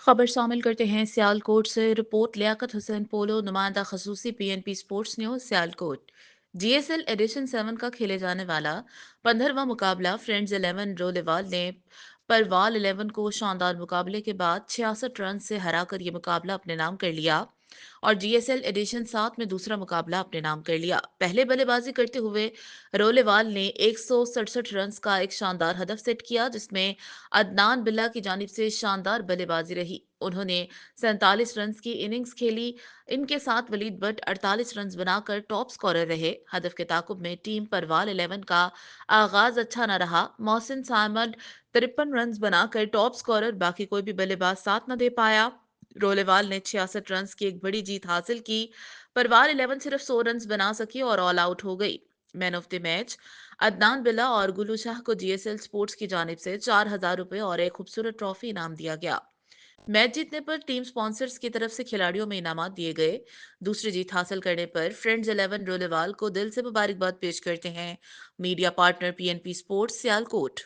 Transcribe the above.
खबर शामिल करते हैं सियालकोट से। रिपोर्ट लियाकत हुसैन पोलो, नुमाइंदा खसूसी PNP sports news Sialkot. GSL edition 7 का खेले जाने वाला 15वां मुकाबला फ्रेंड्स 11 रोलेवाल ने परवाल 11 को शानदार मुकाबले के बाद 66 रन से हराकर ये मुकाबला अपने नाम कर लिया और जीएसएल एडिशन 7 में दूसरा मुकाबला अपने नाम कर लिया। पहले बल्लेबाजी करते हुए रोलेवाल ने 167 रन का एक शानदार हदफ सेट किया, जिसमें अदनान बिल्ला की जानिब से शानदार बल्लेबाजी रही। उन्होंने 47 रन की इनिंग्स खेली। इनके साथ वलीद बट 48 रन बनाकर टॉप स्कोरर रहे। हदफ के ताकुब में टीम परवाल 11 का आगाज अच्छा न रहा। मोहसिन सामद 53 रन बनाकर टॉप स्कोरर, बाकी कोई भी बल्लेबाज साथ न दे पाया। रोलेवाल ने 66 रन की एक बड़ी जीत हासिल की। परवाल 11 सिर्फ 100 रन बना सकी और ऑल आउट हो गई। Man of the match Adnan बिल्ला और गुलू शाह को जीएसएल स्पोर्ट्स की जानिब से 4,000 रुपए और एक खूबसूरत ट्रॉफी इनाम दिया गया। मैच जीतने पर टीम स्पॉन्सर्स की तरफ से खिलाड़ियों में इनामात दिए गए। दूसरी जीत हासिल करने पर फ्रेंड्स 11 रोलेवाल को दिल से मुबारकबाद पेश करते हैं media partner PNP sports Sialkot.